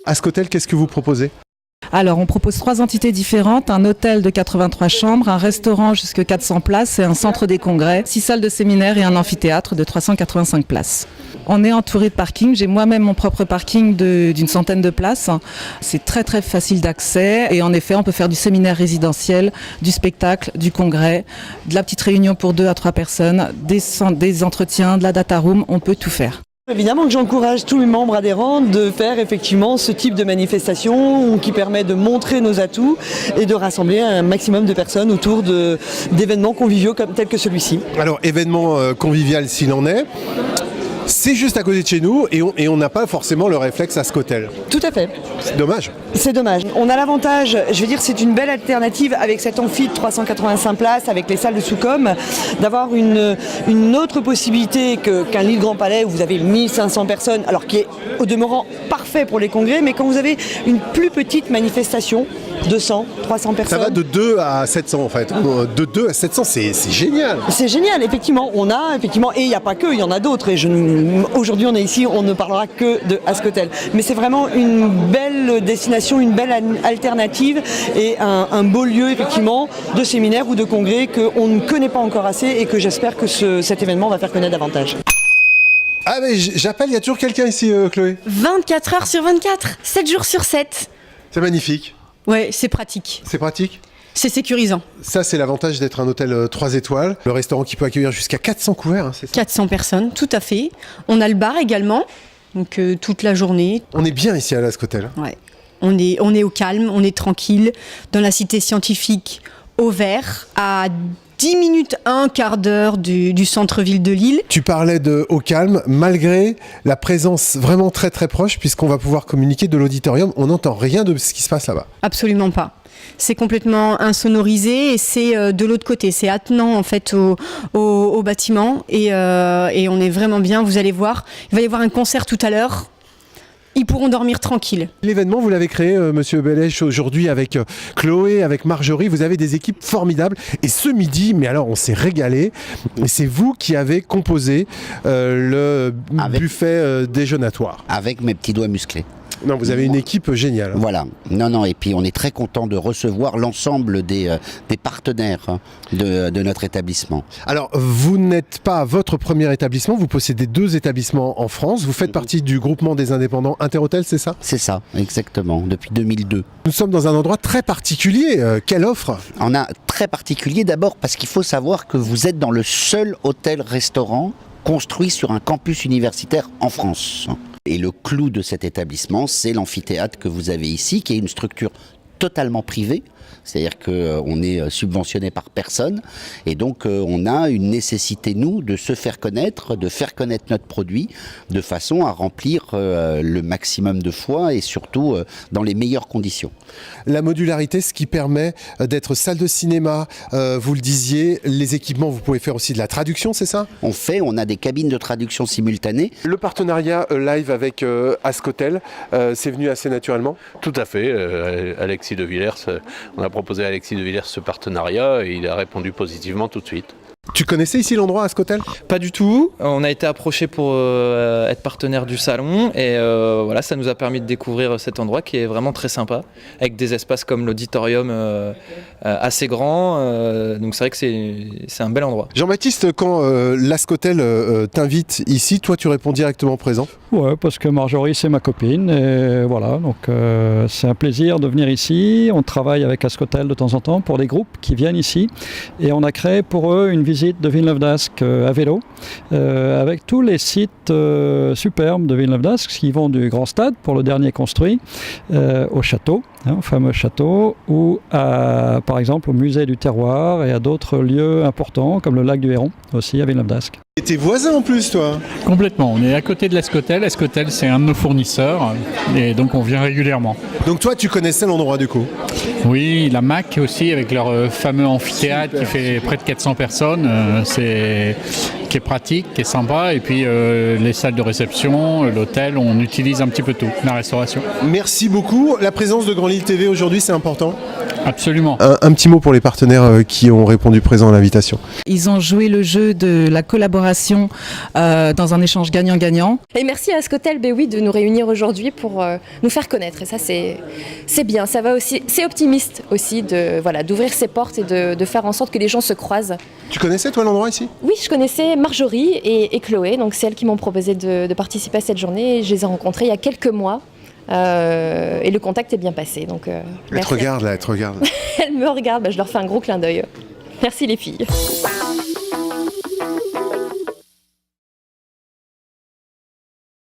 Ascotel, qu'est-ce que vous proposez ? Alors, on propose 3 entités différentes, un hôtel de 83 chambres, un restaurant jusqu'à 400 places et un centre des congrès, 6 salles de séminaire et un amphithéâtre de 385 places. On est entouré de parking, j'ai moi-même mon propre parking d'une centaine de places. C'est très très facile d'accès et en effet, on peut faire du séminaire résidentiel, du spectacle, du congrès, de la petite réunion pour 2 à 3 personnes, des entretiens, de la data room, on peut tout faire. Évidemment que j'encourage tous les membres adhérents de faire effectivement ce type de manifestation qui permet de montrer nos atouts et de rassembler un maximum de personnes autour d'événements conviviaux tels que celui-ci. Alors, événement convivial s'il en est, c'est juste à côté de chez nous et on n'a pas forcément le réflexe Ascotel. Tout à fait. C'est dommage. C'est dommage. On a l'avantage, je veux dire, c'est une belle alternative avec cet amphi de 385 places, avec les salles de sous-com, d'avoir une autre possibilité qu'un lit de Grand Palais où vous avez 1500 personnes, alors qui est au demeurant parfait pour les congrès, mais quand vous avez une plus petite manifestation, 200, 300 personnes. Ça va de 2 à 700 en fait. De 2 à 700, c'est génial. C'est génial, effectivement. Et il n'y a pas que, il y en a d'autres. Et aujourd'hui, on est ici, on ne parlera que de Ascotel. Mais c'est vraiment une belle destination, une belle alternative et un beau lieu, effectivement, de séminaire ou de congrès qu'on ne connaît pas encore assez et que j'espère que cet événement va faire connaître davantage. Ah mais j'appelle, il y a toujours quelqu'un ici, Chloé. 24 heures sur 24, 7 jours sur 7. C'est magnifique. Ouais, c'est pratique. C'est pratique. C'est sécurisant. Ça, c'est l'avantage d'être un hôtel 3 étoiles. Le restaurant qui peut accueillir jusqu'à 400 couverts, hein, c'est ça ? 400 personnes, tout à fait. On a le bar également, donc toute la journée. On est bien ici à l'Ascotel. Ouais. On est au calme, on est tranquille, dans la cité scientifique au vert, à 10 minutes, un quart d'heure du centre-ville de Lille. Tu parlais de au calme, malgré la présence vraiment très très proche, puisqu'on va pouvoir communiquer de l'auditorium. On n'entend rien de ce qui se passe là-bas. Absolument pas. C'est complètement insonorisé et c'est de l'autre côté. C'est attenant en fait au bâtiment et on est vraiment bien. Vous allez voir, il va y avoir un concert tout à l'heure. Ils pourront dormir tranquilles. L'événement, vous l'avez créé, Monsieur Bellèche, aujourd'hui avec Chloé, avec Marjorie. Vous avez des équipes formidables. Et ce midi, mais alors on s'est régalé. Et c'est vous qui avez composé le buffet déjeunatoire. Avec mes petits doigts musclés. Non, vous avez une équipe géniale. Voilà. Non, et puis on est très content de recevoir l'ensemble des partenaires de notre établissement. Alors, vous n'êtes pas votre premier établissement, vous possédez 2 établissements en France. Vous faites partie du groupement des indépendants Interhôtel, c'est ça ? C'est ça, exactement, depuis 2002. Nous sommes dans un endroit très particulier. Quelle offre ? On a très particulier d'abord parce qu'il faut savoir que vous êtes dans le seul hôtel-restaurant construit sur un campus universitaire en France. Et le clou de cet établissement, c'est l'amphithéâtre que vous avez ici, qui est une structure totalement privée. C'est-à-dire qu'on est subventionné par personne et donc on a une nécessité, nous, de se faire connaître, de faire connaître notre produit de façon à remplir le maximum de fois et surtout dans les meilleures conditions. La modularité, ce qui permet d'être salle de cinéma, vous le disiez, les équipements, vous pouvez faire aussi de la traduction, c'est ça ? On a des cabines de traduction simultanée. Le partenariat live avec Ascotel, c'est venu assez naturellement ? Tout à fait. Alexis de Villers, on a proposé à Alexis de Villers ce partenariat et il a répondu positivement tout de suite. Tu connaissais ici l'endroit, Ascotel ? Pas du tout. On a été approché pour être partenaire du salon et voilà, ça nous a permis de découvrir cet endroit qui est vraiment très sympa, avec des espaces comme l'auditorium assez grand. Donc c'est vrai que c'est un bel endroit. Jean-Baptiste, quand l'Ascotel t'invite ici, toi tu réponds directement présent ? Ouais, parce que Marjorie c'est ma copine et voilà, donc c'est un plaisir de venir ici. On travaille avec Ascotel de temps en temps pour des groupes qui viennent ici et on a créé pour eux une visite de Villeneuve d'Ascq à vélo avec tous les sites superbes de Villeneuve d'Ascq qui vont du Grand Stade pour le dernier construit au château, au fameux château, ou par exemple au musée du terroir et à d'autres lieux importants comme le lac du Héron aussi à Villeneuve d'Ascq. Et t'es voisin en plus, toi ? Complètement, on est à côté de l'Ascotel. Ascotel, c'est un de nos fournisseurs et donc on vient régulièrement. Donc toi, tu connaissais l'endroit du coup ? Oui, la MAC aussi, avec leur fameux amphithéâtre qui fait près de 400 personnes, qui est pratique, qui est sympa. Et puis les salles de réception, l'hôtel, on utilise un petit peu tout, la restauration. Merci beaucoup. La présence de Grand Lille TV aujourd'hui, c'est important ? Absolument. Un petit mot pour les partenaires qui ont répondu présent à l'invitation. Ils ont joué le jeu de la collaboration dans un échange gagnant-gagnant. Et merci à Ascotel de nous réunir aujourd'hui pour nous faire connaître. Et ça, c'est bien. Ça va aussi, c'est optimiste aussi d'ouvrir ses portes et de faire en sorte que les gens se croisent. Tu connaissais toi l'endroit ici ? Oui, je connaissais Marjorie et Chloé, donc c'est elles qui m'ont proposé de participer à cette journée. Et je les ai rencontrées il y a quelques mois. Et le contact est bien passé. Donc, elle te regarde là, elle te regarde. Elle me regarde, je leur fais un gros clin d'œil. Merci les filles.